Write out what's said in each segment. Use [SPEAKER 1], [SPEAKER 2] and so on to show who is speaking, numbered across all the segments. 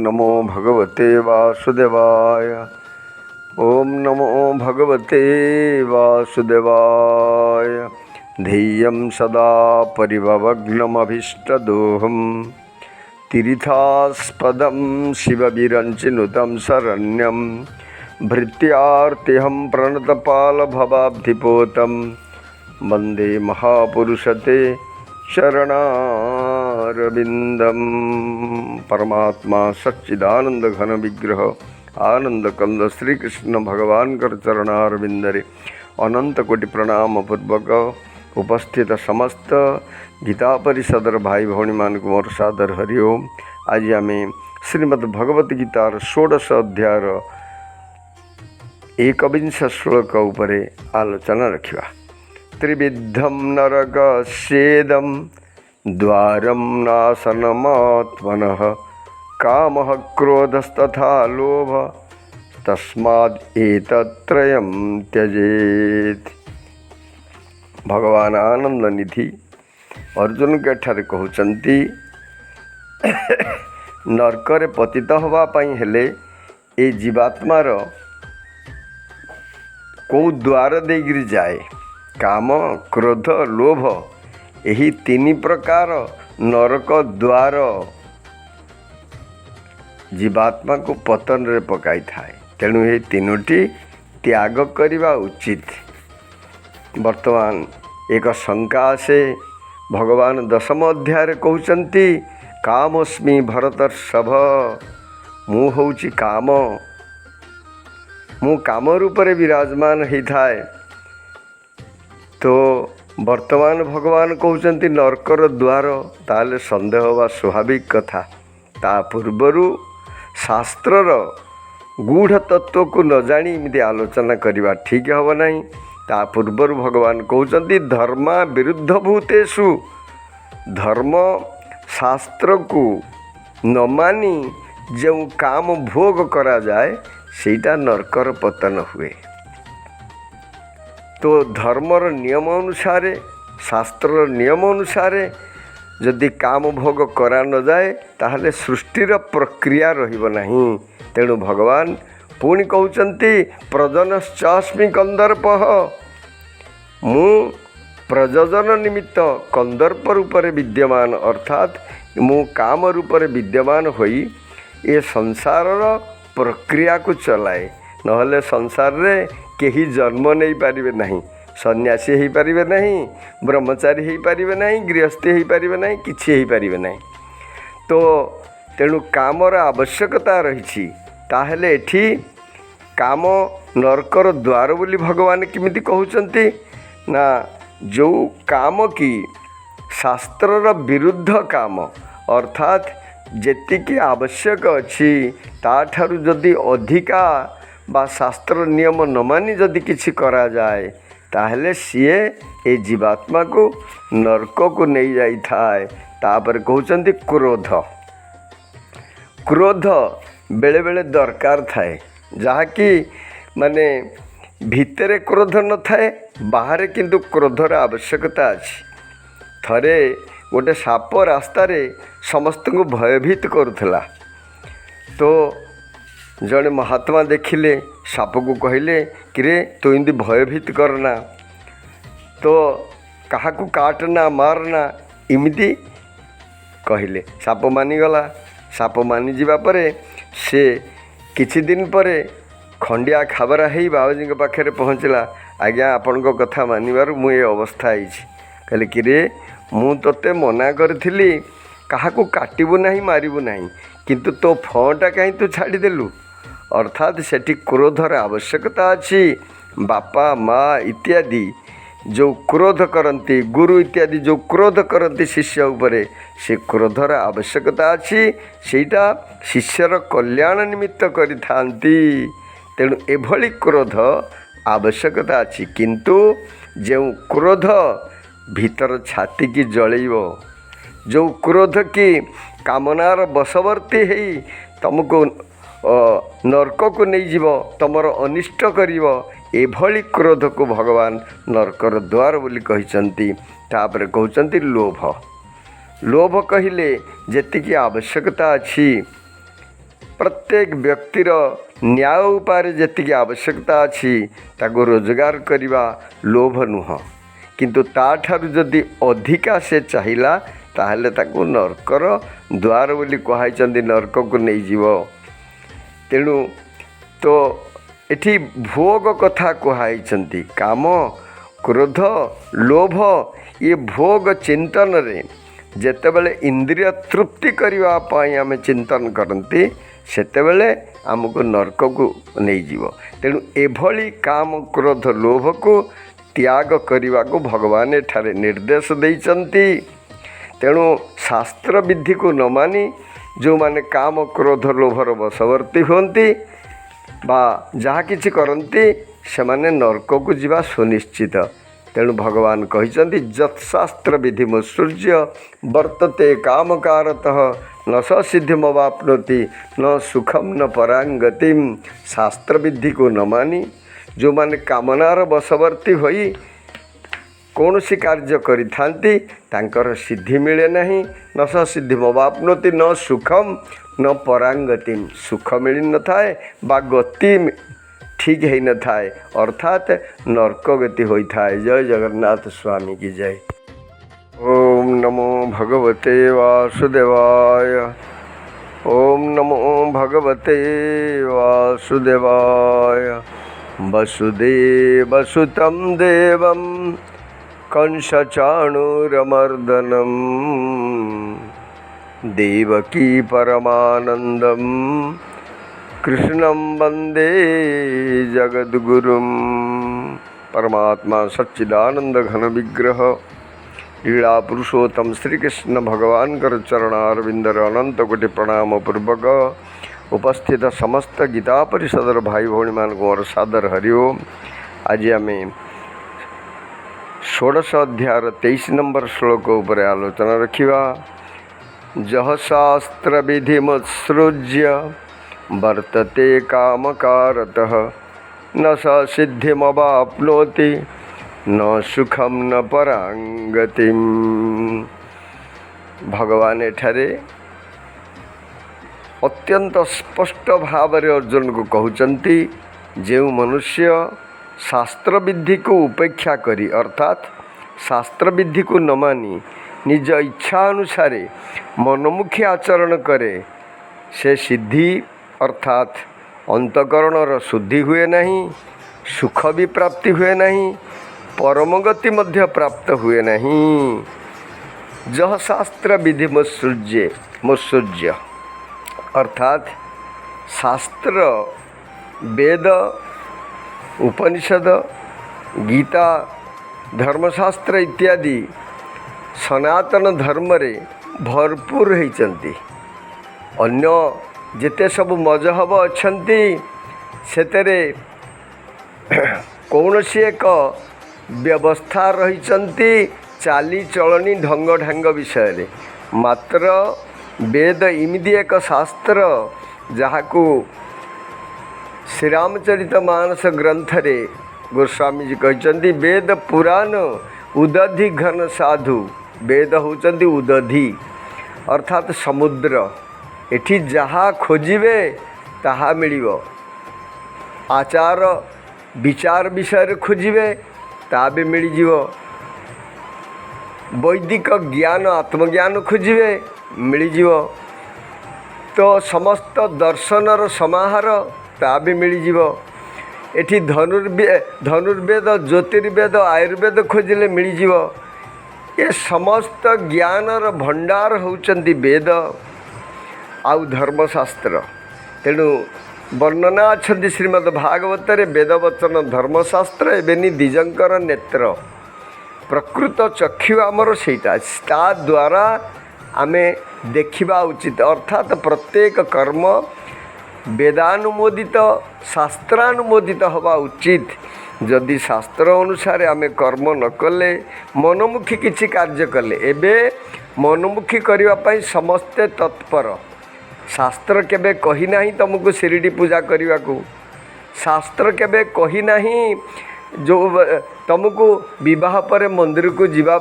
[SPEAKER 1] नमो भगवते वासुदेवाय। ओम नमो भगवते वासुदेवाय। ध्येयं सदा परिभवग्नमभीष्टदोहं तीर्थास्पदं शिवविरञ्चिनुतं शरण्यं भृत्यार्तिहं प्रणतपालभवाब्धिपोतं वन्दे महापुरुषते शरणारविंदम। परमात्मा सच्चिदानंद घन विग्रह आनंद कंद श्री कृष्ण भगवान कर चरणारविंदरे अनंत कोटि प्रणाम पूर्वक उपस्थित समस्त गीता परिषदर भाई भौणी मान को मोर सादर हरिओम। आज आम श्रीमद् भगवत गीतार 16 अध्यायर 21 श्लोक उपरे आलोचना रखिबा। त्रिविद्धं नरकस्येदं द्वारं नाशनमात्मनः कामः क्रोधस्तथा लोभ तस्माद् एतत्त्रयं त्यजेत्। भगवान आनंद निधि अर्जुन के ठारे कहउचंती नरकरे पतित हवा पई हेले ए जीवात्मार को द्वार देगिरी जाए। काम क्रोध लोभ यही 3 प्रकार नरक द्वार जीवात्मा को पतन रे पकाई थाए। तेणु ये 3टी त्याग करवा उचित। वर्तमान एक शंका से भगवान 10म अध्याय कहउचंती कामस्मि भरतर्षभ, मु होउची काम, मु काम रूप रे विराजमान ही थाए। तो वर्तमान भगवान कहउचंती नरकर द्वार, ताले संदेह वा स्वाभाविक कथा। ता पूर्वरु शास्त्रर गूढ़ तत्व को न जानी इमिति आलोचना करिबा ठीक हब नहीं। ता पूर्वरु भगवान कहउचंती धर्मा विरुद्ध भूतेषु, धर्म शास्त्र को न मानी जो काम भोग करा जाए सेटा नरकर पतन हुए। तो धर्मर नियम अनुसार शास्त्र नियम अनुसार जदि काम भोग करा न जाए ताहले सृष्टिर प्रक्रिया रहिब नहीं। तेणु भगवान पुणी कहउचंती प्रजनश्चास्मि कंदर्पः, मु प्रजनन निमित्त कंदर्प रूप रे विद्यमान, अर्थात मु काम रूप रे विद्यमान होई ए संसारर प्रक्रिया को चलाए। नहले संसार रे केही जन्म नहीं पारिबे नहीं, सन्यासी हो पारिबे नहीं, ब्रह्मचारी हो पारिबे नहीं, गृहस्थी हो पारिबे नहीं, किछि हो पारिबे नहीं। तो तेणु कामर आवश्यकता रही। ताहेले एठी काम नरकर द्वार बोली भगवान किमिति कहउचंती ना, जो काम की शास्त्रर विरुद्ध काम, अर्थात जेतिकी आवश्यक अछि ताठारु जदि अधिका बा शास्त्र नियम न मानी जदि किछि करा जाए ताहले सीए ए जीवात्मा को नरक को नहीं जाई थाए। तापर कहउचंती क्रोध, क्रोध बेले बेले दरकार थाए, जहा कि माने भितरे क्रोध न थाए, बाहर किंतु क्रोधर आवश्यकता अछि। थरे गोटे साप रास्ता रे समस्त को भयभीत करुथला। तो जड़े महात्मा देखिले साप को कहले कि रे तू इमती भयभीत करना, तो कहा को काटना मारना इमिति कहले। साप मानिगला। साप मानि जीवा परे से किछि दिन परे खंडिया खाबरा हेई बाबाजी के पाखे पहुँचला। आज्ञा आपण को कथा मानिबारु मु ए अवस्था आइछि। कहले कि रे मु तोते मना करथिली कहा को काटिबु नाही मारिबु नाही, किंतु तो फटा कहीं तू छाड़ी देलु। अर्थात सेठी क्रोधर आवश्यकता अछि। बापा माँ इत्यादि जो क्रोध करती, गुरु इत्यादि जो क्रोध करती शिष्य उपरे, से क्रोधर आवश्यकता अछि। सेटा शिष्यर कल्याण निमित्त करिथांती। तेणु एभली क्रोध आवश्यकता अछि। किंतु जो क्रोध भीतर छाती की जलैब, जो क्रोध की कामनार बशवर्ती है तुमको नरक को नहीं जीव, तुमर अनिष्ट करिव, एभली क्रोध को भगवान नरकर द्वार बोली कहिसंती। तापर कहउचंती लोभ। लोभ कहिले जेतिकी आवश्यकता अछि प्रत्येक व्यक्तिर न्याय उपाय जेतिकी आवश्यकता अच्छी ताको रोजगार करवा लोभ नुह, किंतु ताठारु जदि अधिका से चाहिला ताहले ताको नरकर द्वार बोली कहते नरक को नहीं जीव। तेणु तो एठी भोग कथा कहते काम क्रोध लोभ ये भोग चिंतन रे जेतेबेले इंद्रिय तृप्ति करने आम चिंतन करती सेतेबेले आमको नरक को नहीं जीव। तेणु एभली काम क्रोध लोभ को त्याग करने को भगवान एठारे निर्देश देइचंती। तेणु शास्त्र विधि को न मानी जो माने काम क्रोध लोभर वशवर्ती होती बा जहा किछि करती से माने नरक को जीवा सुनिश्चित। तेणु भगवान कहते यत्शास्त्र विधि मुत्सृज्य वर्तते काम कारतः न स सिद्धिमवाप्नोति न सुखम न परांगतिम। शास्त्र विधि को न मानी जो माने कामनार वशवर्ती होई कौन सी कार्य करिथांती तांकर सिद्धि मिले नहीं। न स सिद्धिमवाप्नोति न सुखम न परांगतिम। सुख मिल न थाए बा गति ठीक है न थाए अर्थात नरक गति होता है। जय जगन्नाथ स्वामी की जय। ओम नमो भगवते वासुदेवाय। ओम नमो भगवते वासुदेवाय। वसुदेवसुतं देवं कंसचाणूरमर्दनं देवकी परमानंदं कृष्णं वंदे जगद्गुरुं। परमात्मा सच्चिदानंद घन विग्रह लीला पुरुषोत्तम श्री कृष्ण भगवान कर चरणारविंदर अनंत कोटि प्रणाम पूर्वक उपस्थित समस्त गीता परिषदर भाई भौणी मान मोर सादर हरिओम। आज आम 16 अध्याय 23 नंबर श्लोक उपर आलोचना रखिवा। जह शास्त्र विधि मुत्सृज्य वर्तते कामकारतः न स सिद्धिमवाप्नोति न सुखम न परांगतिम। भगवान एठारे अत्यंत स्पष्ट भाव अर्जुन को कहते जो मनुष्य शास्त्र विधि को उपेक्षा करी अर्थात शास्त्र विधि को न मानी निज इच्छा अनुसार मनमुखी आचरण करे से सिद्धि अर्थात अंतकरणर शुद्धि हुए नहीं, सुख भी प्राप्ति हुए नहीं, परमगति मध्य प्राप्त हुए नहीं। जह शास्त्र विधि मुत्सृज्य अर्थात शास्त्र वेद उपनिषद गीता धर्मशास्त्र इत्यादि सनातन धर्म रे भरपूर होइचंती। अन्य जेते सब मजहब अछंती सेतेरे कौनसी एक व्यवस्था रहिचंती चाली चलनी ढंग ढांग विषय रे। मात्र वेद इमिदी एक शास्त्र जहाकू श्रीरामचरित मानस ग्रंथ रे गोस्वामी जी कहते वेद पुराण उदधि घन साधु। वेद होचंती उदधि अर्थात समुद्र। एठी जहाँ खोजिबे ताहा मिलिबो। आचार विचार विषय खोजिबे ता भी मिल जिवो। वैदिक ज्ञान आत्मज्ञान खोजिबे मिल जिवो। तो समस्त दर्शनर समाहार ता भी मिल जिवो। एठी धनुर्वेद ज्योतिर्वेद आयुर्वेद खोजिले मिल जिवो। ये समस्त ज्ञानर भंडार होचंती वेद आउ धर्मशास्त्र। तेणु वर्णना अच्छी श्रीमद् भागवत वेदवचन धर्मशास्त्र एवं दिजंकर नेत्र प्रकृत चक्षु आमर सेटा द्वारा आमे देखा उचित। अर्थात प्रत्येक कर्म वेदानुमोदित शास्त्रानुमोदित हवा उचित। जदि शास्त्र अनुसार आमे कर्म न कले मनमुखी किछि कार्य कले एबे मनमुखी करने समस्ते तत्पर। शास्त्र केबे कही नाही तुमको शिरडी पूजा करने को। शास्त्र केबे कही नाही जो तुमको विवाह पर मंदिर को जीवा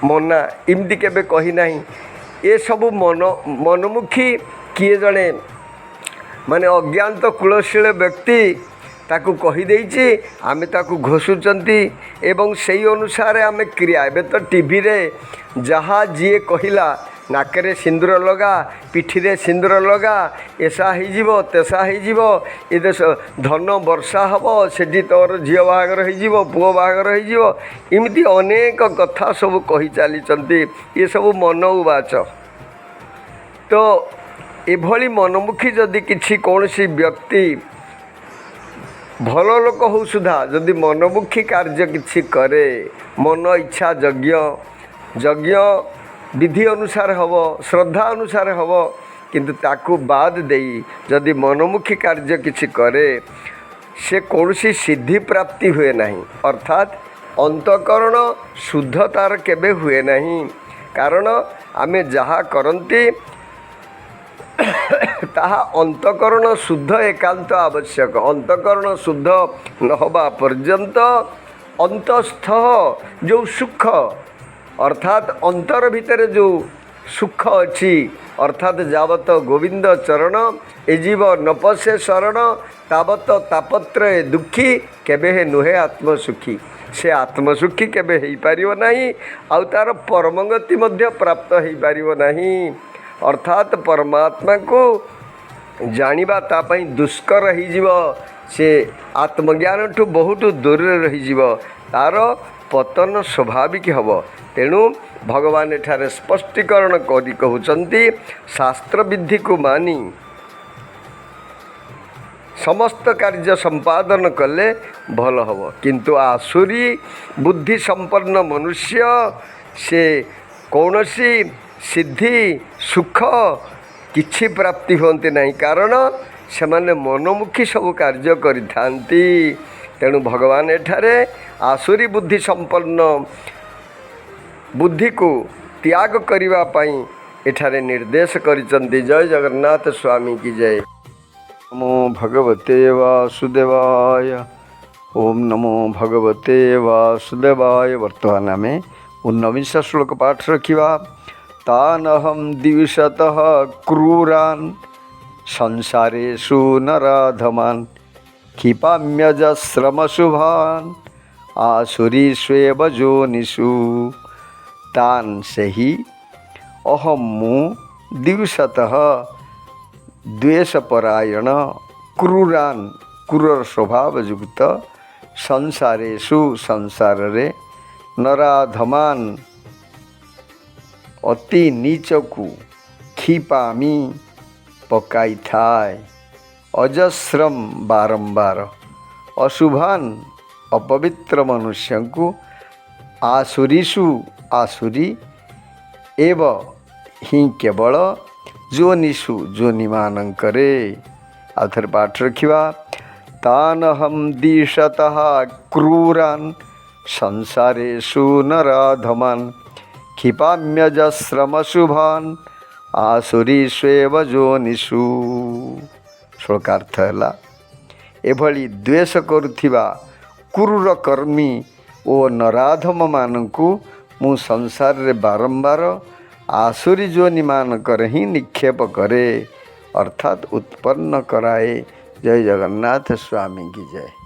[SPEAKER 1] मना इमती केबे कही नाही। ये सब मनमुखी किए जड़े ମାନେ ଅଜ୍ଞାତ କୁଳଶୀଳ ବ୍ୟକ୍ତି ତାକୁ କହିଦେଇଛି, ଆମେ ତାକୁ ଘୋଷୁଛନ୍ତି ଏବଂ ସେଇ ଅନୁସାରେ ଆମେ କ୍ରିୟା। ଏବେ ତ ଟିଭିରେ ଯାହା ଯିଏ କହିଲା, ନାକରେ ସିନ୍ଦୁର ଲଗା, ପିଠିରେ ସିନ୍ଦୁର ଲଗା, ଏସା ହେଇଯିବ ତେସା ହେଇଯିବ, ଏ ଦେଶ ଧନ ବର୍ଷା ହେବ, ସେଠି ତୋର ଝିଅ ବାହାଘର ହେଇଯିବ, ପୁଅ ବାହାଘର ହେଇଯିବ, ଏମିତି ଅନେକ କଥା ସବୁ କହି ଚାଲିଛନ୍ତି। ଏସବୁ ମନ ଉବାଚ। ତ ଏଭଳି ମନମୁଖୀ ଯଦି କିଛି କୌଣସି ବ୍ୟକ୍ତି ଭଲ ଲୋକ ହଉ ସୁଦ୍ଧା ଯଦି ମନମୁଖୀ କାର୍ଯ୍ୟ କିଛି କରେ, ମନ ଇଚ୍ଛା ଯଜ୍ଞ ବିଧି ଅନୁସାରେ ହେବ, ଶ୍ରଦ୍ଧା ଅନୁସାରେ ହେବ, କିନ୍ତୁ ତାକୁ ବାଦ ଦେଇ ଯଦି ମନମୁଖୀ କାର୍ଯ୍ୟ କିଛି କରେ, ସେ କୌଣସି ସିଦ୍ଧି ପ୍ରାପ୍ତି ହୁଏ ନାହିଁ। ଅର୍ଥାତ୍ ଅନ୍ତଃକରଣ ଶୁଦ୍ଧ ତା'ର କେବେ ହୁଏ ନାହିଁ। କାରଣ ଆମେ ଯାହା କରନ୍ତି ତାହା ଅନ୍ତଃକରଣ ଶୁଦ୍ଧ ଏକାନ୍ତ ଆବଶ୍ୟକ। ଅନ୍ତଃକରଣ ଶୁଦ୍ଧ ନ ହେବା ପର୍ଯ୍ୟନ୍ତ ଅନ୍ତଃସ୍ଥ ଯେଉଁ ସୁଖ, ଅର୍ଥାତ୍ ଅନ୍ତର ଭିତରେ ଯେଉଁ ସୁଖ ଅଛି, ଅର୍ଥାତ୍ ଯାବତ ଗୋବିନ୍ଦ ଚରଣ ଏ ଜୀବ ନ ପଶେ ଶରଣ, ତାବତ ତାପତ୍ରୟ ଦୁଃଖୀ କେବେ ନୁହେଁ ଆତ୍ମସୁଖୀ। ସେ ଆତ୍ମସୁଖୀ କେବେ ହେଇପାରିବ ନାହିଁ, ଆଉ ତା'ର ପରମଗତି ମଧ୍ୟ ପ୍ରାପ୍ତ ହେଇପାରିବ ନାହିଁ। ଅର୍ଥାତ୍ ପରମାତ୍ମାକୁ ଜାଣିବା ତା ପାଇଁ ଦୁଷ୍କର ହେଇଯିବ। ସେ ଆତ୍ମଜ୍ଞାନଠୁ ବହୁତ ଦୂରରେ ରହିଯିବ, ତା'ର ପତନ ସ୍ୱାଭାବିକ ହେବ। ତେଣୁ ଭଗବାନ ଏଠାରେ ସ୍ପଷ୍ଟୀକରଣ କରି କହୁଛନ୍ତି, ଶାସ୍ତ୍ରବିଧିକୁ ମାନି ସମସ୍ତ କାର୍ଯ୍ୟ ସମ୍ପାଦନ କଲେ ଭଲ ହେବ। କିନ୍ତୁ ଆସୁରୀ ବୁଦ୍ଧି ସମ୍ପନ୍ନ ମନୁଷ୍ୟ ସେ କୌଣସି ସିଦ୍ଧି ସୁଖ କିଛି ପ୍ରାପ୍ତି ହୁଅନ୍ତି ନାହିଁ, କାରଣ ସେମାନେ ମନମୁଖୀ ସବୁ କାର୍ଯ୍ୟ କରିଥାନ୍ତି। ତେଣୁ ଭଗବାନ ଏଠାରେ ଆସୁରୀ ବୁଦ୍ଧି ସମ୍ପନ୍ନ ବୁଦ୍ଧିକୁ ତ୍ୟାଗ କରିବା ପାଇଁ ଏଠାରେ ନିର୍ଦ୍ଦେଶ କରିଛନ୍ତି। ଜୟ ଜଗନ୍ନାଥ ସ୍ୱାମୀ କି ଜୟ। ନମୋ ଭଗବତେ ବାସୁଦେବାୟ। ଓମ୍ ନମୋ ଭଗବତେ ବାସୁଦେବାୟ। ବର୍ତ୍ତମାନ ଆମେ 19 ଶ୍ଲୋକ ପାଠ ରଖିବା। ତାନହଂ ଦିଶତଃ କ୍ରୂରାନ୍ ସଂସାରେଷୁ ନରାଧମାନ୍ କ୍ଷିପାମ୍ୟଜସ୍ରମଶୁଭାନ୍ ଆସୁରୀଷ୍वेव ଯୋନିଷୁ। ତାନ୍ ସେହି ଅହଂ ମୁଁ ଦିଶତଃ ଦ୍ୱେଷପରାୟଣ କ୍ରୂରାନ୍ କ୍ରୂର ସ୍ୱଭାବ ଯୁକ୍ତ ସଂସାରେଷୁ ସଂସାରରେ ନରାଧମାନ୍ ଅତି ନୀଚକୁ କ୍ଷିପାମି ପକାଇଥାଏ ଅଜସ୍ରମ୍ ବାରମ୍ବାର ଅଶୁଭାନ୍ ଅପବିତ୍ର ମନୁଷ୍ୟଙ୍କୁ ଆସୁରୀଷୁ ଆସୁରୀ ଏବ ହିଁ କେବଳ ଯୋନିଷୁ ଯୋନିମାନଙ୍କରେ। ଆଉ ଥରେ ପାଠ ରଖିବା। ତାନହଂ ଦିଶତଃ କ୍ରୂରାନ୍ ସଂସାରେଷୁ ନରାଧମାନ୍ କ୍ଷିପାମ୍ୟଜସ୍ରମଶୁଭାନ୍ ଆସୁରୀଷ୍वेव ଯୋନିଷୁ। ଶ୍ଲୋକାର୍ଥ ହେଲା, ଏଭଳି ଦ୍ୱେଷ କରୁଥିବା କ୍ରୂର କର୍ମୀ ଓ ନରାଧମମାନଙ୍କୁ ମୁଁ ସଂସାରରେ ବାରମ୍ବାର ଆସୁରୀ ଯୋନିମାନଙ୍କର ହିଁ ନିକ୍ଷେପ କରେ, ଅର୍ଥାତ୍ ଉତ୍ପନ୍ନ କରାଏ। ଜୟ ଜଗନ୍ନାଥ ସ୍ୱାମୀ କି ଜୟ।